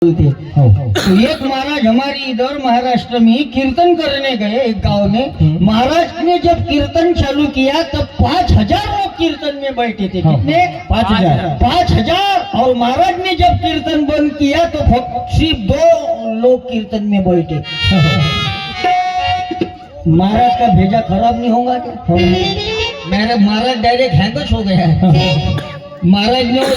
थे। तो एक महाराज हमारी इधर महाराष्ट्र में कीर्तन करने गए एक गांव में। महाराज ने जब कीर्तन चालू किया तब 5000 लोग कीर्तन में बैठे थे। कितने? 5000। और महाराज ने जब कीर्तन बंद किया तो सिर्फ 2 लोग कीर्तन में बैठे। महाराज का भेजा खराब नहीं होगा क्या? मेरा महाराज डायरेक्ट हैंगच हो गया है। महाराज ने वो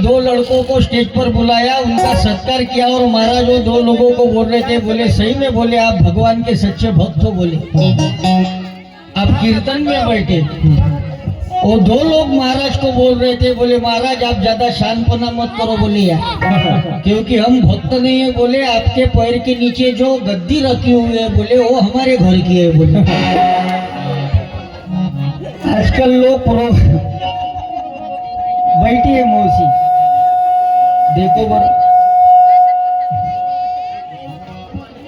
दो लड़कों को स्टेज पर बुलाया, उनका सत्कार किया और महाराज वो 2 लोगों को बोल रहे थे, बोले सही में, बोले आप भगवान के सच्चे भक्त हो, बोले आप कीर्तन में बैठे। वो 2 लोग महाराज को बोल रहे थे, बोले महाराज आप ज्यादा शानपना मत करो, बोले यार, क्योंकि हम भक्त नहीं है, बोले आपके पैर के नीचे जो गद्दी रखी हुई है, बोले वो हमारे घर की है। बोले आजकल लोग बैठी है मौसी, देखो बड़ा,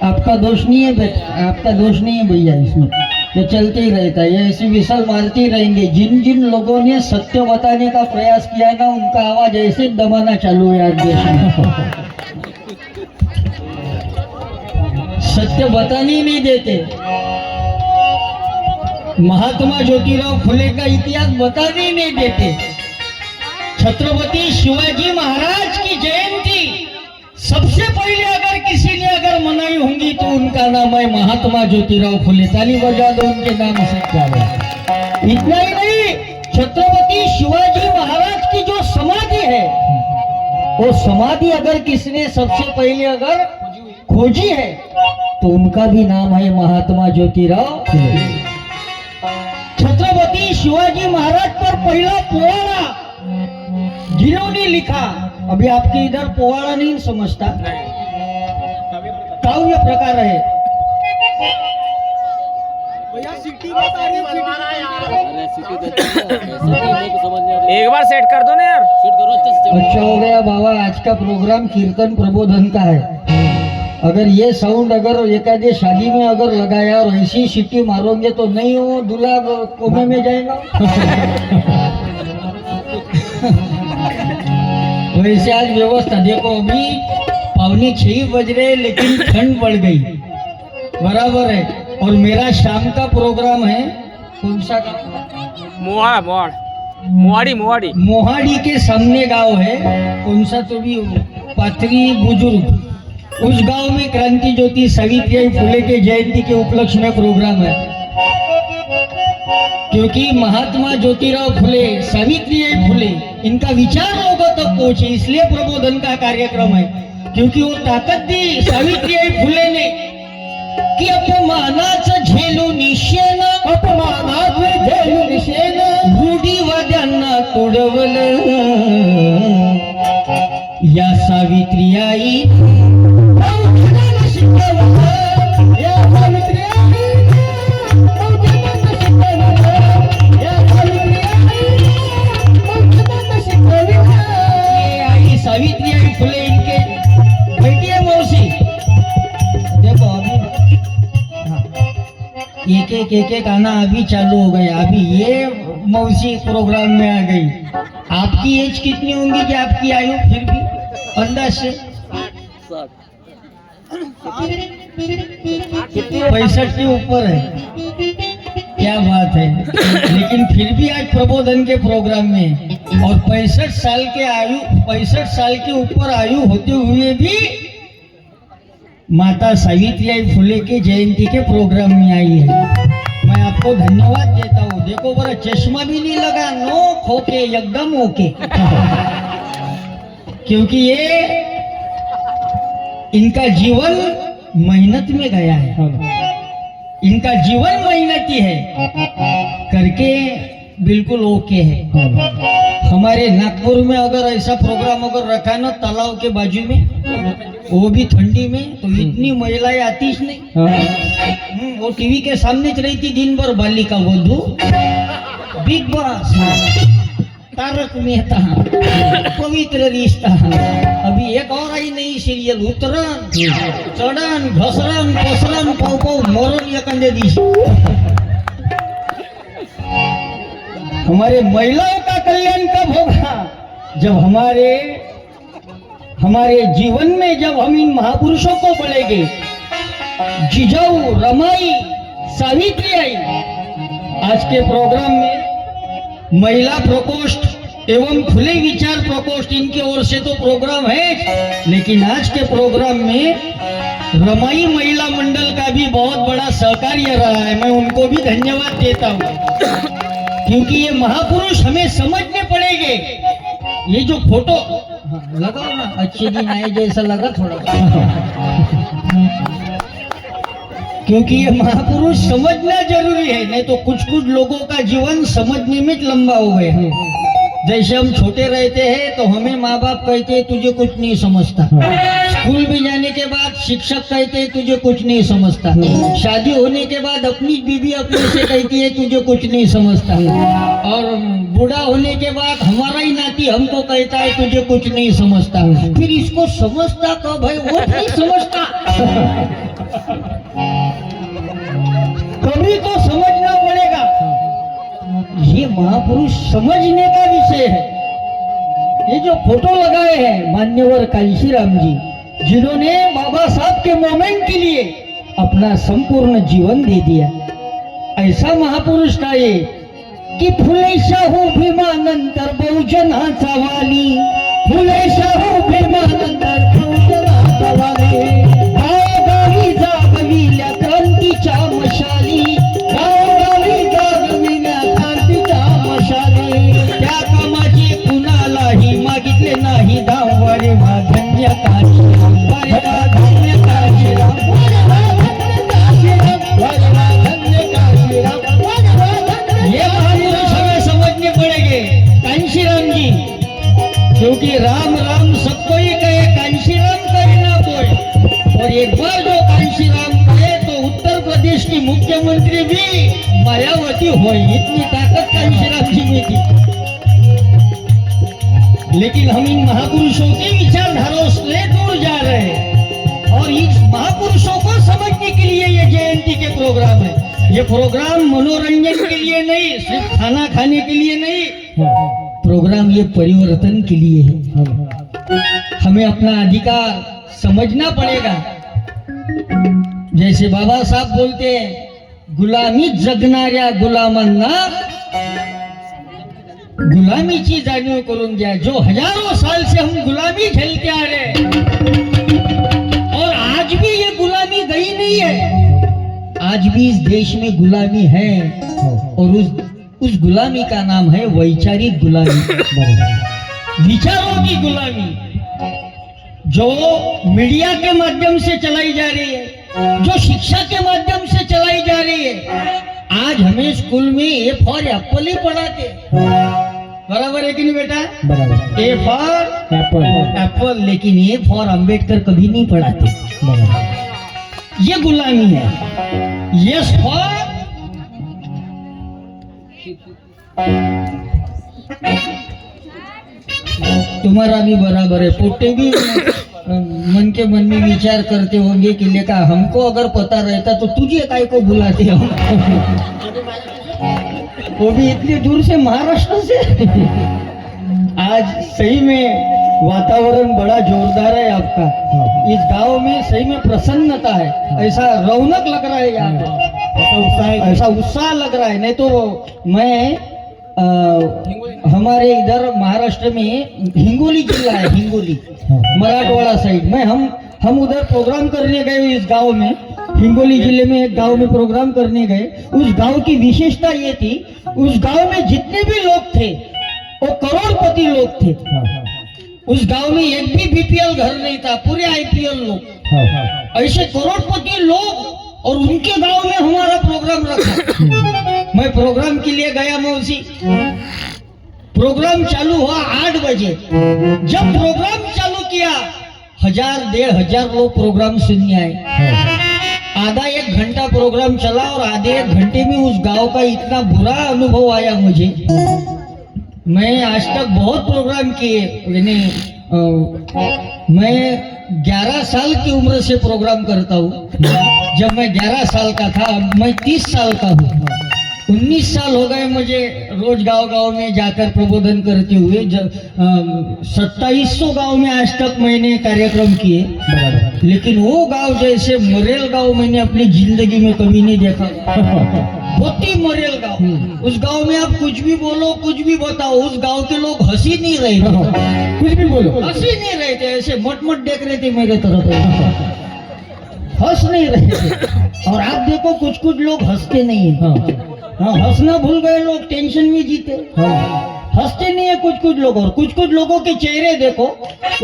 आपका दोष नहीं है बेटा, आपका दोष नहीं है भैया, इसमें ये चलते ही रहता है, ये ऐसी विसल मारते ही रहेंगे। जिन जिन लोगों ने सत्य बताने का प्रयास किया ना, उनका आवाज ऐसे दबाना चालू है आज देश में। सत्य बताने ही नहीं देते। महात्मा ज्योतिराव फुले का इतिहास बताने ही नहीं देते। छत्रपति शिवाजी महाराज की जयंती सबसे पहले अगर किसी ने अगर मनाई होंगी तो उनका नाम है महात्मा ज्योतिराव फुले। ताली बजा दो उनके नाम से। क्या है? इतना ही नहीं, छत्रपति शिवाजी महाराज की जो समाधि है, वो समाधि अगर किसने सबसे पहले अगर खोजी है तो उनका भी नाम है महात्मा ज्योतिराव फुले। छत्रपति शिवाजी महाराज पर पहला पोवाड़ा जिन्होंने लिखा, अभी आपके इधर पोवाड़ा नहीं समझता, काव्य प्रकार है। एक बार सेट कर दो ना यार, सेट करो अच्छे से। अच्छा हो गया बाबा, आज का प्रोग्राम कीर्तन प्रबोधन का है। अगर ये साउंड अगर एकादे शादी में अगर लगाया और ऐसी सीटी मारोगे तो नहीं हो, दूल्हा कोमे में जाएगा। वैसे आज व्यवस्था देखो, अभी 5:45 बज रहे लेकिन ठंड बढ़ गई, बराबर है। और मेरा शाम का प्रोग्राम है, कौन सा गाँव? मोहाड़ी के सामने गांव है, कौन सा तो भी पाथरी बुजुर्ग, उस गांव में क्रांति ज्योति सावित्रीबाई फुले के जयंती के उपलक्ष्य में प्रोग्राम है। क्योंकि महात्मा ज्योतिराव फुले, सावित्रीबाई फुले, इनका विचार लोगों तक पहुंचे, इसलिए प्रबोधन का कार्यक्रम है। क्योंकि वो ताकद दी सावित्रीबाई फुले ने की अपमानाचं झेलू निशेन, अपमानाचं झेलू निशेन, रूढीवाद्यांना तोडवलं। या सावित्रीबाई सावित्रीबाई फुले इनके बैठिए मौसी, देखो अभी एक आना अभी चालू हो गया। अभी ये मौसी प्रोग्राम में आ गई। आपकी एज कितनी होंगी कि आपकी आयु फिर भी अंदाज से 65 के ऊपर है? क्या बात है। लेकिन फिर भी आज प्रबोधन के प्रोग्राम में, और 65 साल के ऊपर आयु होते हुए भी माता सावित्रीबाई फुले के जयंती के प्रोग्राम में आई है। मैं आपको धन्यवाद देता हूँ। देखो बड़ा, चश्मा भी नहीं लगा, नो खोके, एकदम ओके। क्योंकि ये इनका जीवन मेहनत में गया है, इनका जीवन मेहनती है, करके बिल्कुल ओके है। हमारे नागपुर में अगर ऐसा प्रोग्राम अगर रखा ना तालाब के बाजू में, वो भी ठंडी में, तो इतनी महिलाएं आतीश नहीं। वो टीवी के सामने च रहती दिन भर, बालिका वधू, बिग बॉस, तारक मेहता, पवित्र रिश्ता। अभी एक और आई नई सीरियल, उतरन चढ़न घसरन पसरन पौ मरण एकांदे दिश। हमारे महिलाओं का कल्याण कब होगा? जब हमारे हमारे जीवन में जब हम इन महापुरुषों को बोलेंगे, जिजाऊ, रमाई, सावित्री आई, आज के प्रोग्राम में महिला प्रकोष्ठ एवं खुले विचार प्रकोष्ठ इनकी ओर से तो प्रोग्राम है, लेकिन आज के प्रोग्राम में रमाई महिला मंडल का भी बहुत बड़ा सहकार्य रहा है। मैं उनको भी धन्यवाद देता हूँ, क्योंकि ये महापुरुष हमें समझने पड़ेंगे। ये जो फोटो लगाओ ना, अच्छे दिन आए जैसा लगा थोड़ा, क्योंकि ये महापुरुष समझना जरूरी है, नहीं तो कुछ कुछ लोगों का जीवन समझने में लंबा हो गया है। जैसे हम छोटे रहते हैं तो हमें माँ बाप कहते हैं तुझे कुछ नहीं समझता, स्कूल में जाने के बाद शिक्षक कहते हैं तुझे कुछ नहीं समझता, शादी होने के बाद अपनी बीवी अपने से कहती है तुझे कुछ नहीं समझता, और बूढ़ा होने के बाद हमारा ही नाती हमको कहता है तुझे कुछ नहीं समझता। फिर इसको समझता कब है, वो नहीं समझता। कभी तो समझना पड़ेगा। ये महापुरुष समझने का विषय है। ये जो फोटो लगाए हैं मान्यवर कांशीराम जी, जिन्होंने बाबा साहब के मोमेंट के लिए अपना संपूर्ण जीवन दे दिया, ऐसा महापुरुष का ये की फुले शाहू भीमानंतर बहुजनाचा वाली, फुले शाहू भीमानंतर बहुजनाचा वाली, गावोगावी जागविल्या क्रांतीच्या मशाली, गावोगावी जागविल्या क्रांतीच्या मशाली, त्या कामाची कुणालाही मागितले नाही धाव, वारे वा धन्य काशीराम, वारे वा धन्य काशीराम, वारे वा धन्य काशीराम, वारे वा धन्य काशीराम, वारे वा धन्य। ये महापुरुष हमें समझने पड़ेंगे कांशीराम जी, क्योंकि राम राम सबको ही कहे, कांशीराम कहे ना कोई। और एक बार जो कांशीराम कहे तो उत्तर प्रदेश की मुख्यमंत्री भी मायावती हो, इतनी ताकत कांशीराम जी में थी। लेकिन हम इन महापुरुषों की विचारधाराओं से दूर जा रहे हैं, और इन महापुरुषों को समझने के लिए ये जयंती के प्रोग्राम है। ये प्रोग्राम मनोरंजन के लिए नहीं, सिर्फ खाना खाने के लिए नहीं, प्रोग्राम ये परिवर्तन के लिए है। हमें अपना अधिकार समझना पड़ेगा। जैसे बाबा साहब बोलते हैं, गुलामीत जगणाऱ्या गुलामांना गुलामीची जाणीव करून द्या। जो हजारों साल से हम गुलामी झेलते आ रहे हैं, और आज भी ये गुलामी गई नहीं है, आज भी इस देश में गुलामी है, और उस गुलामी का नाम है वैचारिक गुलामी, विचारों की गुलामी, जो मीडिया के माध्यम से चलाई जा रही है, जो शिक्षा के माध्यम से चलाई जा रही है। आज हमें स्कूल में ए फॉर एप्पल ही पढ़ाते, बराबर है कि नहीं बेटा? बराबर। ए फॉर एप्पल, लेकिन ए फॉर अंबेडकर कभी नहीं पढ़ाते। ये गुलामी है। यस फॉर तुम्हारा भी बराबर है। पोटे भी मन के मन में विचार करते होंगे कि लेका हमको अगर पता रहता तो तुझे काय को बुलाते हो, वो भी इतनी दूर से, महाराष्ट्र से। आज सही में वातावरण बड़ा जोरदार है आपका, इस गांव में सही में प्रसन्नता है, ऐसा रौनक लग रहा है यहाँ पे, ऐसा उत्साह लग रहा है। नहीं तो मैं हमारे इधर महाराष्ट्र में हिंगोली जिला है, हिंगोली मराठवाड़ा साइड में, हम उधर प्रोग्राम करने गए इस गांव में, हिंगोली जिले में एक गांव में प्रोग्राम करने गए। उस गांव की विशेषता ये थी, उस गांव में जितने भी लोग थे वो करोड़पति लोग थे। उस गांव में एक भी बीपीएल घर नहीं था, पूरे आईपीएल लोग, ऐसे करोड़पति लोग, और उनके गांव में हमारा प्रोग्राम रखा। मैं प्रोग्राम के लिए गया मौसी, प्रोग्राम चालू हुआ 8 बजे। जब प्रोग्राम चालू किया 1000-1500 लोग प्रोग्राम सुनने आए। आधा एक घंटा प्रोग्राम चला, और आधे एक घंटे में उस गांव का इतना बुरा अनुभव आया मुझे। मैं आज तक बहुत प्रोग्राम किए, मैं 11 साल की उम्र से प्रोग्राम करता हूँ। जब मैं 11 साल का था, अब मैं 30 साल का हूँ। 19 साल हो गए मुझे रोज गांव गांव में जाकर प्रबोधन करते हुए। 2700 गांव में आज तक मैंने कार्यक्रम किए, लेकिन वो गांव जैसे मरेल गांव मैंने अपनी जिंदगी में कभी नहीं देखा। बहुत ही मरेल गांव। उस गांव में आप कुछ भी बोलो, कुछ भी बताओ, उस गांव के लोग हंसी नहीं रहे थे। कुछ भी बोलो, हंसी नहीं रहे थे, ऐसे मट देख रहे थे मेरे तरफ, हंस नहीं रहे थे। और आप देखो कुछ कुछ लोग हंसते नहीं है। हाँ, हंसना भूल गए लोग, टेंशन में जीते। हंसते नहीं है कुछ कुछ लोग। और कुछ कुछ लोगों के चेहरे देखो,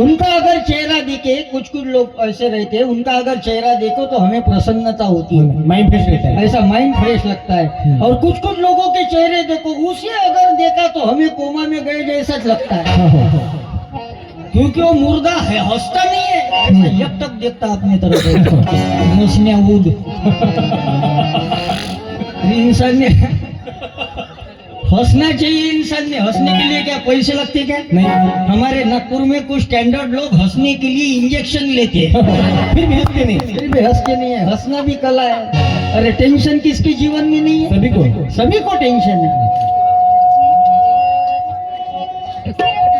उनका अगर चेहरा दिखे, कुछ कुछ लोग ऐसे रहते हैं, उनका अगर चेहरा देखो तो हमें प्रसन्नता होती है, माइंड फ्रेश रहता है। ऐसा माइंड फ्रेश लगता है। और कुछ कुछ लोगों के चेहरे देखो, उसे अगर देखा तो हमें कोमा में गए जैसा लगता है, क्योंकि वो मुर्दा है, हंसता नहीं है। ऐसा जब तक देखता अपने तरफ मसनिया वुड। इंसान ने हंसना चाहिए, इंसान ने हंसने के लिए क्या पैसे लगते क्या? नहीं। हमारे नागपुर में कुछ स्टैंडर्ड लोग हंसने के लिए इंजेक्शन लेते हैं, फिर भी हंसते नहीं। फिर भी हंसते नहीं है। हंसना भी कला है। अरे टेंशन किसके जीवन में नहीं है? सभी को टेंशन है।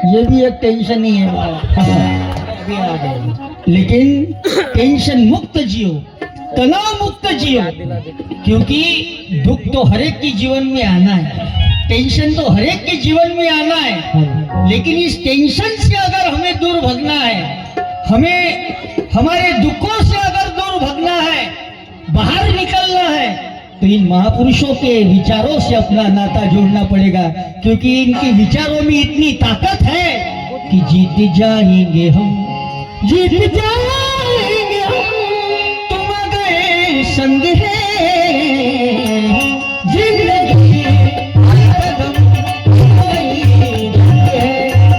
ये भी एक टेंशन ही है। लेकिन टेंशन मुक्त जियो, तनाव मुक्त जियो, क्योंकि दुख तो हर एक के जीवन में आना है, टेंशन तो हर एक के जीवन में आना है। लेकिन इस टेंशन से अगर हमें दूर भगना है, हमें हमारे दुखों से अगर दूर भगना है, बाहर निकलना है, तो इन महापुरुषों के विचारों से अपना नाता जोड़ना पड़ेगा, क्योंकि इनके विचारों में इतनी ताकत है कि जीत जाएंगे हम, जीत जाएंगे हम, तुम गए संग है जिंदगी का कदम, वही है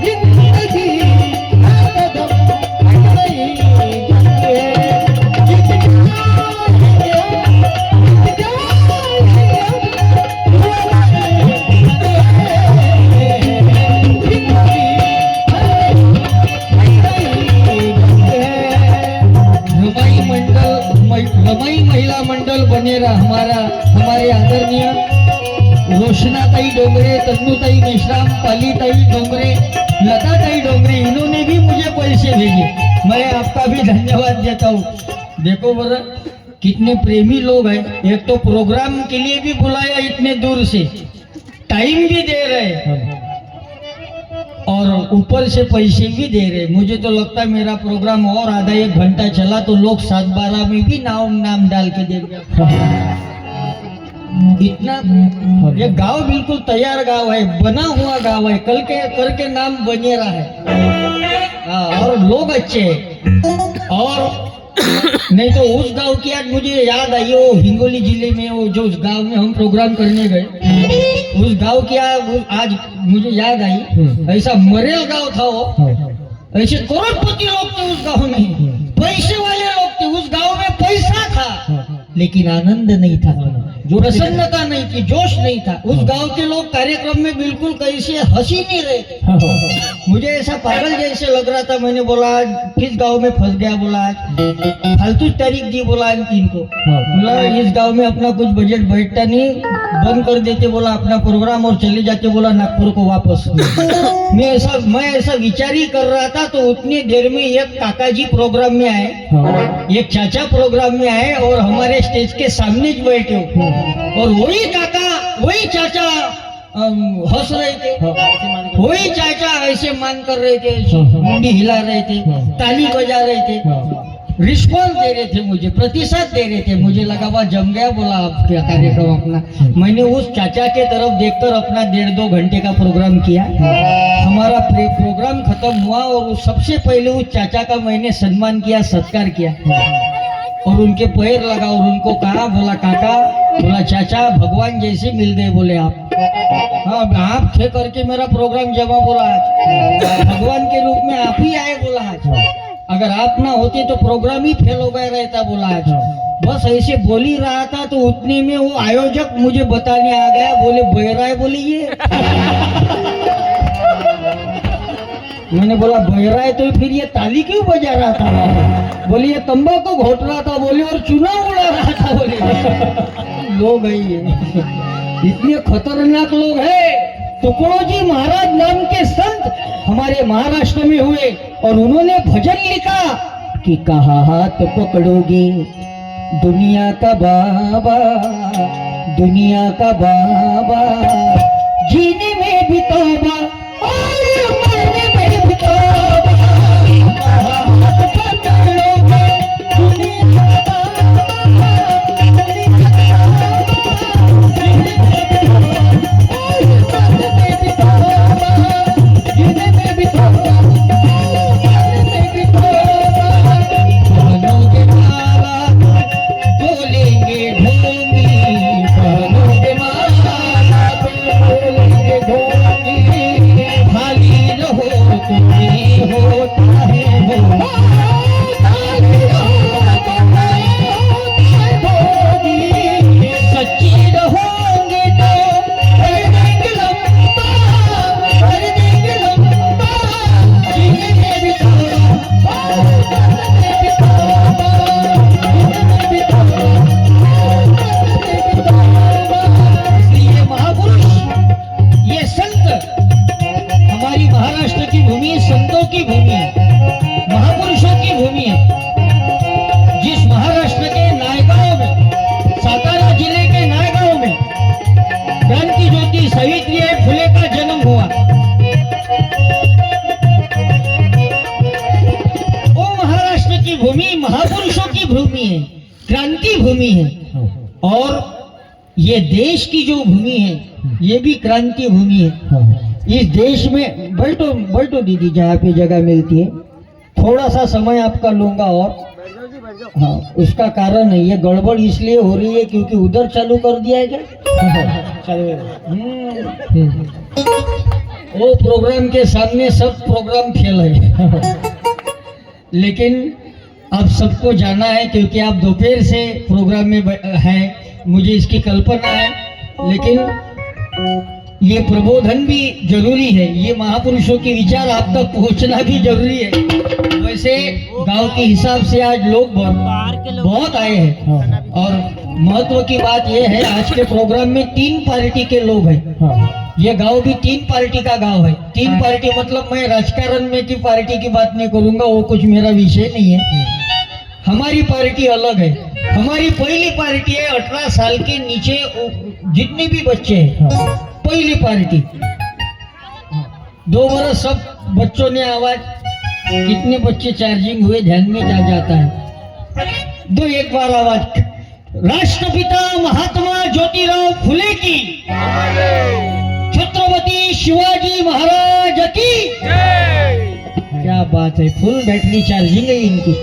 जिंदगी का कदम, वही है। जीत जाएंगे रमाई महिला मंडल बनेरा हमारे आदरणीय रोशनाताई डोंगरे, तन्नूताई मेश्राम, पालीताई डोंगरे, लताताई डोंगरे, इन्होंने भी मुझे पैसे भेजे। मैं आपका भी धन्यवाद देता हूँ। देखो बरा कितने प्रेमी लोग हैं। एक तो प्रोग्राम के लिए भी बुलाया इतने दूर से, टाइम भी दे रहे और ऊपर से पैसे भी दे रहे। मुझे तो लगता है मेरा प्रोग्राम और आधा एक घंटा चला तो लोग 7-12 में भी नाम डाल के देंगे। इतना ये गांव बिल्कुल तैयार गांव है, बना हुआ गांव है, कल के करके नाम बनेरा है। और लोग अच्छे हैं। और नहीं तो उस गांव की आज मुझे याद आई, वो हिंगोली जिले में वो जो उस गांव में हम प्रोग्राम करने गए, उस गांव की आज मुझे याद आई। ऐसा मरेल गांव था वो, ऐसे करोड़पति लोग थे उस गांव में, पैसे वाले लोग थे उस गांव में, पैसा था लेकिन आनंद नहीं था, जो प्रसन्नता नहीं थी, जोश नहीं था। उस गांव के लोग कार्यक्रम में बिल्कुल कैसे हंसी नहीं रहे। मुझे ऐसा पागल जैसे लग रहा था। मैंने बोला किस गांव में फंस गया, बोला आज फालतू तारीख दी, बोला इनको, बोला इस गांव में अपना कुछ बजट बैठता नहीं, बंद कर देते बोला अपना प्रोग्राम और चले जाते बोला नागपुर को वापस। मैं ऐसा विचार ही कर रहा था तो उतनी देर में एक काका जी प्रोग्राम में आए, एक चाचा प्रोग्राम में आए और हमारे स्टेज के सामने ही बैठे हो। और वही काका वही चाचा हंस रहे थे, वही चाचा ऐसे मान कर रहे थे, मुंडी हिला रहे थे, ताली बजा रहे थे, रिस्पॉन्स दे रहे थे, मुझे प्रतिशत दे रहे थे। मुझे लगा वह जम गया, बोला आपका कार्यक्रम अपना। मैंने उस चाचा के तरफ देखकर अपना 1.5-2 घंटे का प्रोग्राम किया। हमारा प्रोग्राम खत्म हुआ और सबसे पहले उस चाचा का मैंने सम्मान किया, सत्कार किया और उनके पैर लगा और उनको कहा, बोला काका, बोला चाचा, भगवान जैसे मिल गए बोले आप। हाँ, आप थे करके मेरा प्रोग्राम जमा, बोला आज भगवान के रूप में आप ही आए, बोला आज अगर आप ना होते तो प्रोग्राम ही फेल हो गया रहता, बोला आज। बस ऐसे बोल ही रहा था तो उतने में वो आयोजक मुझे बताने आ गया, बोले बहरा है, बोले ये। मैंने बोला बहरा है तो फिर ये ताली क्यों बजा रहा था? बोले ये तंबाकू घोट रहा था, बोले और चूना उड़ा रहा था, बोले लोग है ये। इतने खतरनाक लोग हैं। तुकडोजी महाराज नाम के संत हमारे महाराष्ट्र में हुए और उन्होंने भजन लिखा कि कहा हाथ पकड़ोगे दुनिया का बाबा, दुनिया का बाबा, जीने में भी तौबा और मरने में भी तौबा। कहा हाथ पकड़ोगे दुनिया का बाबा, दुनिया का बाबा, जीने में भी तौबा और मरने में भी तौबा, जीने में भी तौबा और मरने में भी तौबा। बनोगे बाबा बोलेंगे ढोंगी, बनोगे माला बोलेंगे ढोंगी, खाली रहो तुम्हें होता है वो, खाली रहो तुम्हें होता है भोगी, सच्ची रहोगे तो कर देंगे लंबा, कर देंगे लंबा, जीने में भी तौबा और मरने में भी तौबा, जीने में भी तौबा और मरने में भी तौबा। इसलिए महापुरुष, ये संत हमारी महाराष्ट्र की भूमि संतों की भूमि है, महापुरुषों की भूमि है। जिस महाराष्ट्र के नायगांव में, सातारा जिले के नायगांव में क्रांति ज्योति सावित्रीबाई फुले का जन्म हुआ, वो महाराष्ट्र की भूमि महापुरुषों की भूमि है, क्रांति भूमि है। और ये देश की जो भूमि है ये भी क्रांति भूमि है। इस देश में बैठो दीदी, जहाँ पे जगह मिलती है, थोड़ा सा समय आपका लूंगा। और हाँ, उसका कारण है, ये गड़बड़ इसलिए हो रही है क्योंकि उधर चालू कर दिया है क्या? वो प्रोग्राम के सामने सब प्रोग्राम फेल है। लेकिन आप सबको जाना है क्योंकि आप दोपहर से प्रोग्राम में हैं, मुझे इसकी कल्पना है। लेकिन ये प्रबोधन भी जरूरी है, ये महापुरुषों के विचार आप तक पहुंचना भी जरूरी है। वैसे गांव के हिसाब से आज लोग बहुत आए हैं और महत्व की बात यह है, आज के प्रोग्राम में 3 पार्टी के लोग हैं। ये गांव भी 3 पार्टी का गांव है। 3 पार्टी मतलब मैं राजकारण में की पार्टी की बात नहीं करूंगा, वो कुछ मेरा विषय नहीं है। हमारी पार्टी अलग है। हमारी पहली पार्टी है 18 साल के नीचे जितने भी बच्चे हैं, पहली पार्टी। 2 बरस सब बच्चों ने आवाज, कितने बच्चे चार्जिंग हुए ध्यान में जा जाता है। 2 एक बार आवाज, राष्ट्रपिता महात्मा ज्योतिराव फुले की, छत्रपति शिवाजी महाराज की। क्या बात है, फुल बैटरी चार्जिंग है इनकी।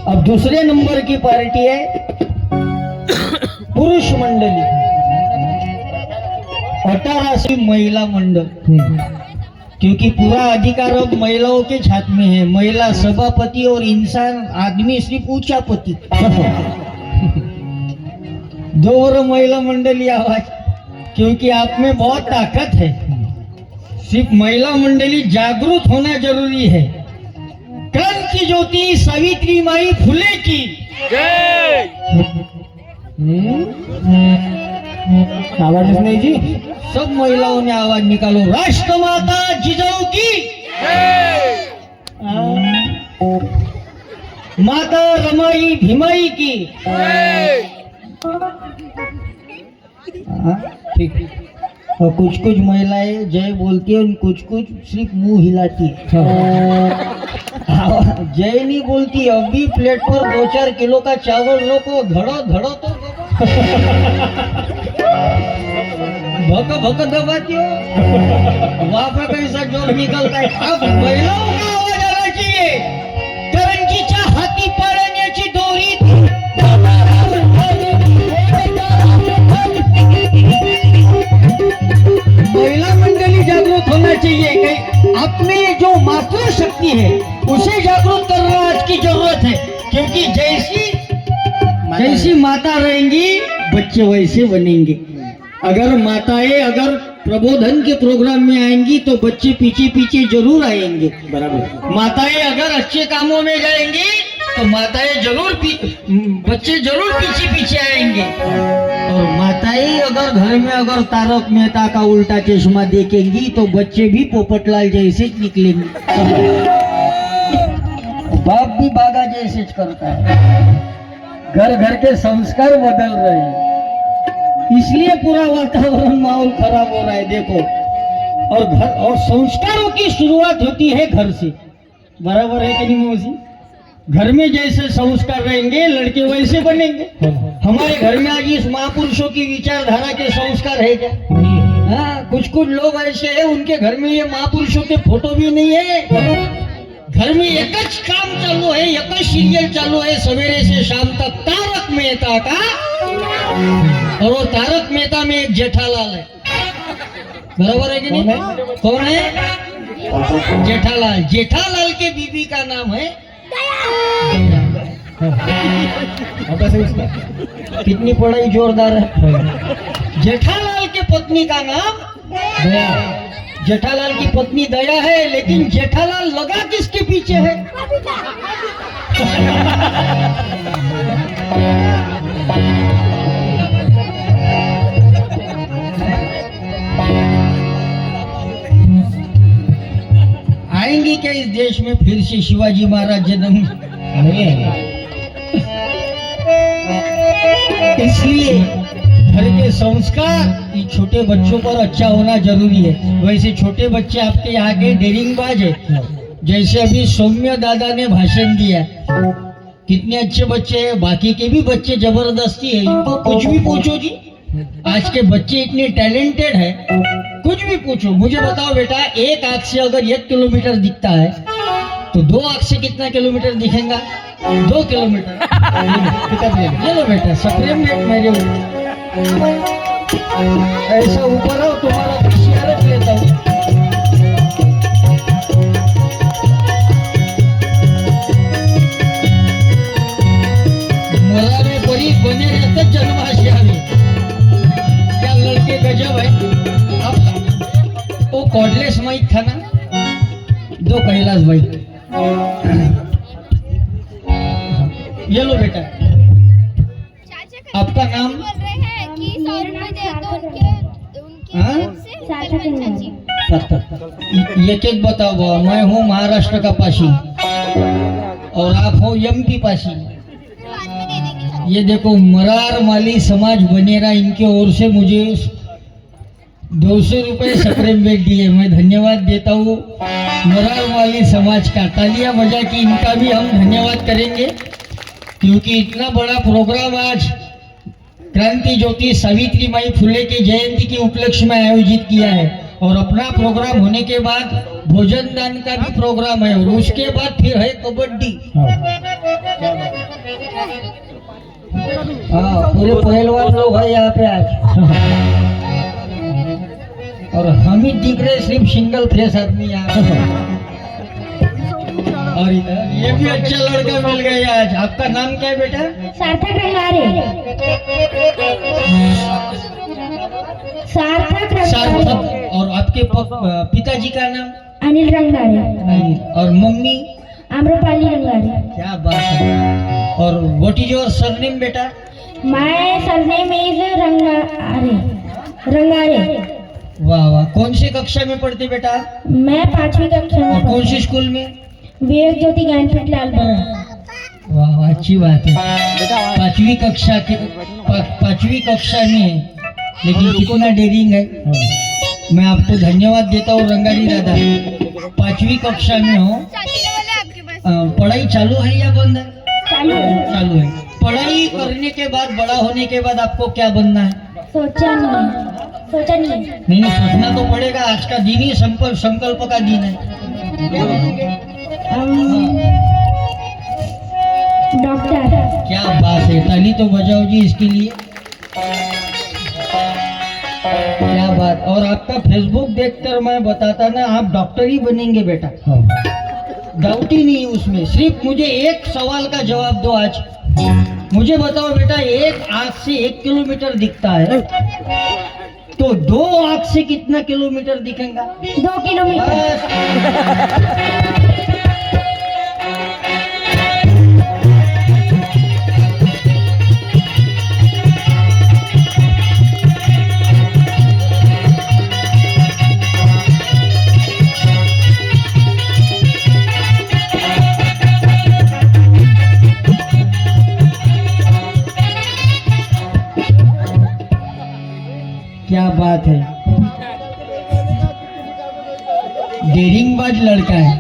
अब दूसरे नंबर की पार्टी है पुरुष मंडली, 18 महिला मंडल, क्योंकि पूरा अधिकार अब महिलाओं के हाथ में है। महिला सभापति और इंसान आदमी सिर्फ ऊंचा पति। 2 और महिला मंडली आवाज, क्योंकि आप में बहुत ताकत है। सिर्फ महिला मंडली जागरूक होना जरूरी है। क्रांति ज्योति सावित्रीबाई फुले की जय। आवाज नहीं जी, सब महिलाओं ने आवाज निकालो, राष्ट्रमाता जिजाऊ की जय। माता रमाई भीमाई की। हाँ, ठीक। और कुछ कुछ महिलाएं जय बोलती है और कुछ कुछ सिर्फ मुंह हिलाती है। जय नहीं बोलती। अभी प्लेट पर 2-4 किलो का चावल रखो, धड़ो धड़ो तो भक भक दबाती हो, वहां पर कैसा जोर निकलता है। अब महिलाओं का आवाज आना चाहिए। करंजीच्या हाती पाळण्याची दोरी, महिला मंडली जागरूक होना चाहिए कि अपने जो मातृशक्ति है उसे जागरूक करना आज की जरूरत है। क्योंकि जैसी माता रहेंगी बच्चे वैसे बनेंगे। अगर माताएं अगर प्रबोधन के प्रोग्राम में आएंगी तो बच्चे पीछे पीछे जरूर आएंगे। बराबर। माताएं अगर अच्छे कामों में जाएंगी तो माताएं जरूर बच्चे जरूर पीछे पीछे आएंगे। और माता बताइए, अगर घर में अगर तारक मेहता का उल्टा चश्मा देखेंगी तो बच्चे भी पोपटलाल जैसे निकलेंगे। बाप भी बागा जैसे करता है। घर घर के संस्कार बदल रहे हैं, इसलिए पूरा वातावरण माहौल खराब हो रहा है। देखो, और घर और संस्कारों की शुरुआत होती है घर से। बराबर है कि नहीं मौसी? घर में जैसे संस्कार रहेंगे लड़के वैसे बनेंगे। हमारे घर में आज इस महापुरुषों की विचारधारा के संस्कार है क्या? हाँ, कुछ कुछ लोग ऐसे हैं उनके घर में ये महापुरुषों के फोटो भी नहीं है। घर में एक ज काम चालू है, एक ज सीरियल चालू है सवेरे से शाम तक, तारक मेहता का। और वो तारक मेहता में एक जेठालाल है। बराबर है कि नहीं? कौन है? जेठालाल। जेठालाल के बीबी का नाम है कितनी पढ़ाई जोरदार है। जेठालाल के पत्नी का नाम दया। जेठालाल की पत्नी दया है, लेकिन जेठालाल लगा किसके पीछे है? आएंगे क्या इस देश में फिर से शिवाजी महाराज जन्म? नहीं आएंगे। इसलिए घर के संस्कार ये छोटे बच्चों पर अच्छा होना जरूरी है। वैसे छोटे बच्चे आपके यहाँ के डेरिंगबाज है। जैसे अभी सौम्य दादा ने भाषण दिया, कितने अच्छे बच्चे हैं। बाकी के भी बच्चे जबरदस्ती है, इनको कुछ भी पूछो जी। आज के बच्चे इतने टैलेंटेड है, कुछ भी पूछो। मुझे बताओ बेटा, एक आंख से अगर 1 किलोमीटर दिखता है तो 2 आंख से कितना किलोमीटर दिखेगा? 2 किलोमीटर। ये लो बेटा, सप्रेम मेरे ऐसा ऊपर हो, तुम्हारा होशियारत लेता हूँ। मला में बड़ी बने रहते जन्माशी आम्ही। क्या लड़के गजब है। अब वो कॉर्डलेस माइक था ना, 2 कैलाश भाई। ये लो बेटा, आपका नाम? एक एक बताओ। मैं हूँ महाराष्ट्र का पासी और आप हो एमपी पासी। ये देखो, मरार माली समाज बनेरा, इनके ओर से मुझे 200 रुपए सप्रेम बेग दिए। मैं धन्यवाद देता हूँ मरार माली समाज का। तालियां बजा के इनका भी हम धन्यवाद करेंगे, क्योंकि इतना बड़ा प्रोग्राम आज क्रांति ज्योति सावित्री माई फुले की जयंती के उपलक्ष्य में आयोजित किया है। और अपना प्रोग्राम होने के बाद भोजन दान का भी प्रोग्राम है, और उसके बाद फिर है कबड्डी। हाँ, पूरे पहलवान लोग है यहाँ पे आज। और हम ही दिख रहे सिर्फ सिंगल फेस आदमी यहाँ। और ये भी अच्छा लड़का मिल गया आज। आपका नाम क्या है बेटा? सार्थक रंगारे। सार्थक। और आपके पिताजी का नाम? अनिल रंगारे। अनिल। और मम्मी? आम्रपाली रंगारे। क्या बात है। और व्हाट इज योर सरनेम बेटा? माय सरनेम इज रंगारे। रंगारे। वाह वाह। कौन सी कक्षा में पढ़ते बेटा? मैं 5वीं कक्षा और में। कौन सी स्कूल में? विवेक ज्योति ज्ञानपीठ लालबड़ा। वाह वाह, अच्छी बात है। 5वीं कक्षा के 5वीं कक्षा में है, लेकिन कितना डेरिंग है। मैं आपको धन्यवाद देता हूँ रंगारी दादा। 5वीं कक्षा में हो, पढ़ाई चालू है या बंद है? चालू है। चालू है। पढ़ाई करने के बाद, बड़ा होने के बाद आपको क्या बनना है? सोचा नहीं। नहीं, सोचना तो पड़ेगा। आज का दिन ही संकल्प का दिन है। डॉक्टर। क्या बात है, ताली तो बजाओ जी इसके लिए। क्या बात। और आपका फेसबुक देखकर मैं बताता ना, आप डॉक्टर ही बनेंगे बेटा, डाउट ही नहीं उसमें। सिर्फ मुझे एक सवाल का जवाब दो आज। मुझे बताओ बेटा, एक आंख से 1 किलोमीटर दिखता है, तो 2 आंख से कितना किलोमीटर दिखेगा? 2 किलोमीटर। क्या बात है, डेरिंगबाज लड़का है।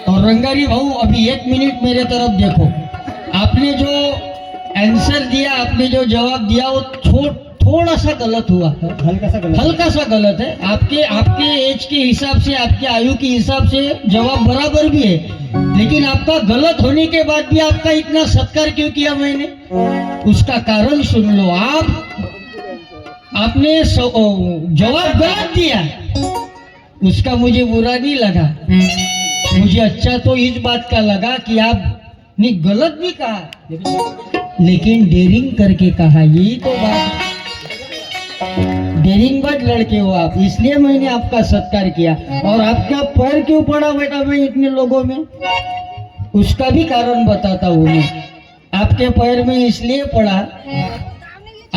और रंगारी भाऊ अभी 1 मिनट मेरे तरफ देखो, आपने जो आंसर दिया, आपने जो जवाब दिया वो थोड़ा सा गलत हुआ, हल्का सा गलत है। आपके एज के हिसाब से, आपके आयु के हिसाब से जवाब बराबर भी है, लेकिन आपका गलत होने के बाद भी आपका इतना सत्कार क्यों किया मैंने, उसका कारण सुन लो। आपने जवाब गलत दिया, उसका मुझे बुरा नहीं लगा, मुझे अच्छा तो इस बात का लगा कि आपने गलत भी कहा, लेकिन डेरिंग करके कहा, यही तो बात। डेरिंगबाज लड़के हो आप, इसलिए मैंने आपका सत्कार किया। और आपका पैर क्यों पड़ा बेटा मैं इतने लोगों में, उसका भी कारण बताता हूँ मैं। आपके पैर में इसलिए पड़ा,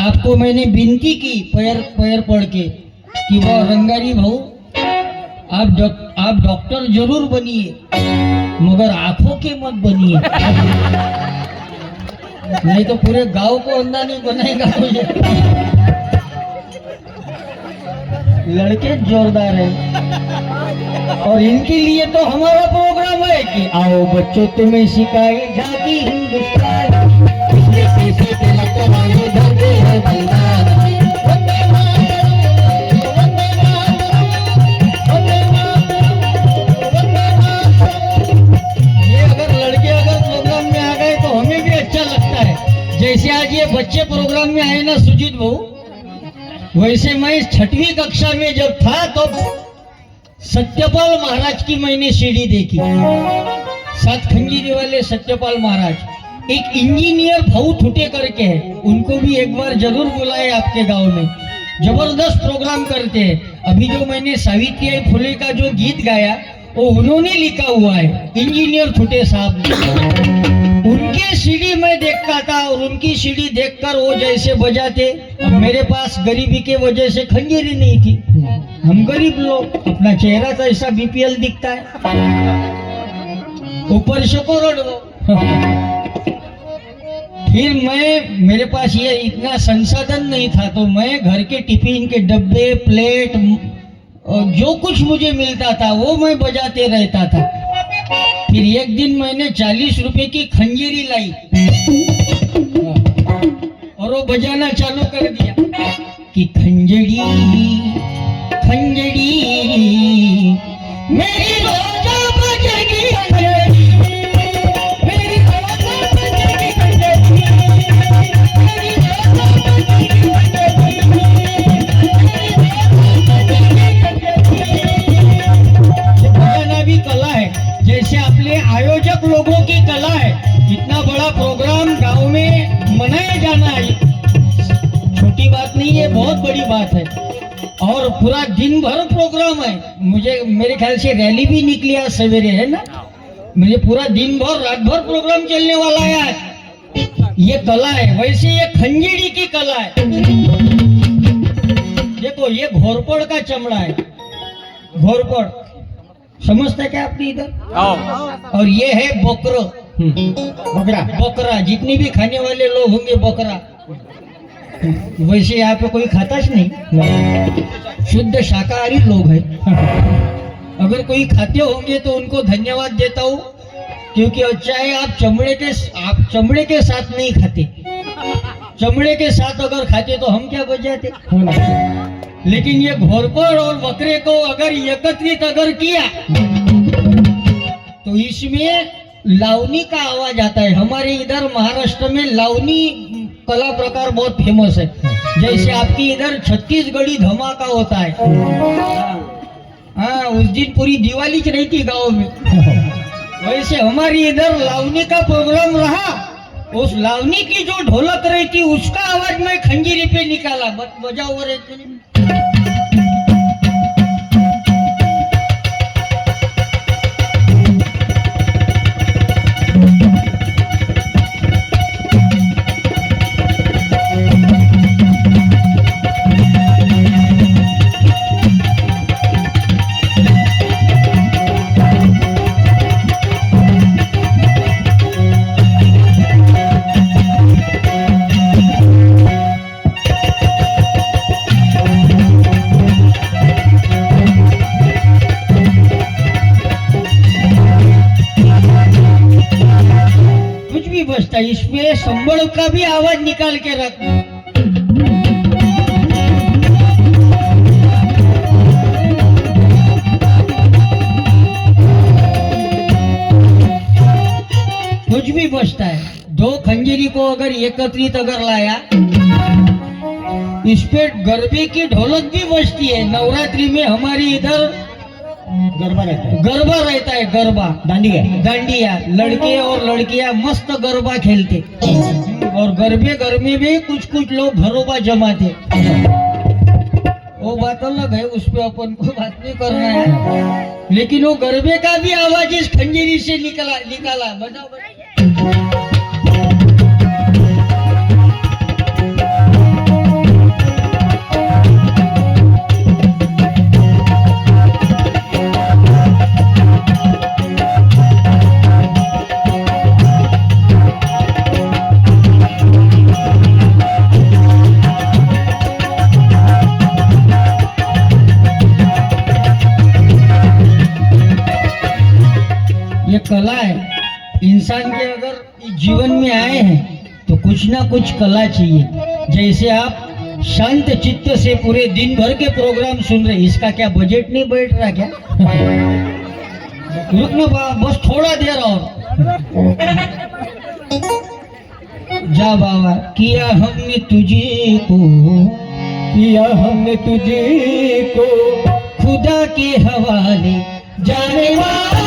आपको मैंने विनती की पैर पड़ के कि वह रंगारी भाऊ आप डॉक्टर जरूर बनिए, मगर आंखों के मत बनिए, नहीं तो पूरे गांव को अंधा नहीं बनाएगा मुझे। लड़के जोरदार हैं, और इनके लिए तो हमारा प्रोग्राम है कि आओ बच्चों तुम्हें सिखाई जाती हिंदुस्तान, इसलिए किसी के मतवाले धरते हैं बंगाल। जैसे आज ये बच्चे प्रोग्राम में आए ना सुजीत भाऊ, वैसे मैं 6वीं कक्षा में जब था तो सत्यपाल महाराज की मैंने सीढ़ी देखी, 7 खंजीरी वाले सत्यपाल महाराज। एक इंजीनियर भाऊ ठुटे करके है, उनको भी एक बार जरूर बुलाए आपके गांव में, जबरदस्त प्रोग्राम करते हैं। अभी जो मैंने सावित्रीबाई फुले का जो गीत गाया वो उन्होंने लिखा हुआ है, इंजीनियर ठुटे साहब। उनके सीढ़ी में देखता था और उनकी सीढ़ी देखकर वो जैसे बजाते। अब मेरे पास गरीबी के वजह से खंजीरी नहीं थी, हम गरीब लोग, अपना चेहरा तो ऐसा बीपीएल दिखता है, ऊपर से करोड़। फिर मेरे पास ये इतना संसाधन नहीं था, तो मैं घर के टिफिन के डब्बे, प्लेट, जो कुछ मुझे मिलता था वो मैं बजाते रहता था। फिर एक दिन मैंने 40 रुपए की खंजीरी लाई और वो बजाना चालू कर दिया कि खंजड़ी खंजड़ी मेरी रोजा बजेगी खंजड़ी, मेरी रोजा बजेगी खंजड़ी, मेरी रोजा बजेगी खंजड़ी। बजाना भी कला है, जैसे अपने आयोजक लोगों की कला है। इतना बड़ा प्रोग्राम गांव में मनाया जाना है छोटी बात नहीं है, बहुत बड़ी बात है। और पूरा दिन भर प्रोग्राम है, मेरे ख्याल से रैली भी निकली आज सवेरे, है ना, मुझे पूरा दिन भर रात भर प्रोग्राम चलने वाला है आज। ये कला है, वैसे ये खंजीरी की कला है। देखो ये घोरपड़ का चमड़ा है, घोरपड़ समझते क्या आपने इधर, और ये है बकरा, जितने भी खाने वाले लोग होंगे बकरा। वैसे यहाँ पे कोई खाता नहीं, शुद्ध शाकाहारी लोग हैं। अगर कोई खाते होंगे तो उनको धन्यवाद देता हूँ, क्योंकि अच्छा है आप चमड़े के साथ नहीं खाते, चमड़े के साथ अगर खाते तो हम क्या बजाते। लेकिन ये घोरपड़ और बकरे को अगर एकत्रित अगर किया तो इसमें लावनी का आवाज आता है। हमारे इधर महाराष्ट्र में लावनी कला प्रकार बहुत फेमस है, जैसे आपकी इधर छत्तीसगढ़ी धमाका होता है। हाँ, उस दिन पूरी दिवाली च रही थी गाँव में, वैसे हमारी इधर लावनी का प्रोग्राम रहा। उस लावनी की जो ढोलक रही थी उसका आवाज मैं खंजीरी पे निकाला, बजाओ और एक मिनट। बजता है, इसमें संबड़ का भी आवाज निकाल के रख। कुछ भी बजता है। दो खंजरी को अगर एकत्रित अगर लाया, इस पे गरबे की ढोलक भी बजती है। नवरात्रि में हमारी इधर गरबा रहता है, गरबा रहता है, गरबा दांडिया। दांडिया। लड़के और लड़कियां मस्त गरबा खेलते, और गरबे घर में भी कुछ कुछ लोग घरोबा जमाते। वो बात अलग है, उस पे अपन को बात नहीं करना है, लेकिन वो गरबे का भी आवाज इस खंजरी से निकाला। बजाओ बजाओ। ये कला है। इंसान के अगर जीवन में आए हैं तो कुछ ना कुछ कला चाहिए। जैसे आप शांत चित्त से पूरे दिन भर के प्रोग्राम सुन रहे, इसका क्या बजट नहीं बैठ रहा क्या? रुकना बस थोड़ा देर और। जा बाबा, किया हमने तुझे को, किया हमने तुझे को खुदा के हवाले, जाने वाले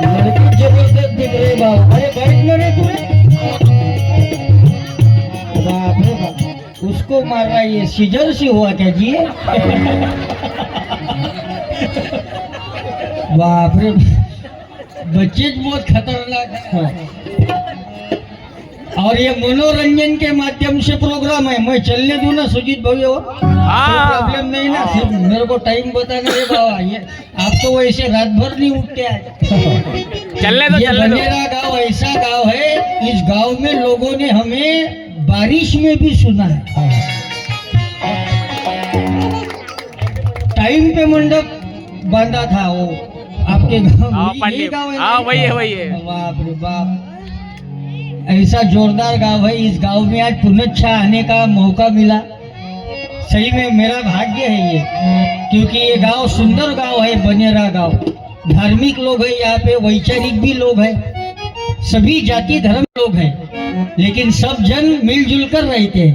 लड़की जबरदस्त दिख रही बाबा। अरे बैठ ना रे तू। बाप रे बाप, उसको मार रहा है, ये सीजर से हुआ क्या जी? बाप रे, बच्चे बहुत खतरनाक है। और ये मनोरंजन के माध्यम से प्रोग्राम है। मैं चलने दूं ना सुजीत भैया? हाँ। प्रॉब्लम नहीं ना, सिर्फ मेरे को टाइम बताना है बाबा। ये आप तो वैसे रात भर नहीं उठते आज। चलने दो ये चलने दो। बनेरा गांव ऐसा गांव है, इस गांव में लोगों ने हमें बारिश में भी सुना है। टाइम पे मंडप बांधा था वो आपके गांव हाँ में। पंडित, यही गांव है ना? हाँ वही है वही है। बाप रे बाप, ऐसा जोरदार गांव है। इस गांव में आज पुनच्छा आने का मौका मिला। सही में मेरा भाग्य है ये, क्योंकि ये गांव सुंदर गांव है, बनेरा गांव। धार्मिक लोग हैं यहाँ पे, वैचारिक भी लोग हैं, सभी जाति धर्म लोग हैं, लेकिन सब जन मिलजुल कर रहते हैं।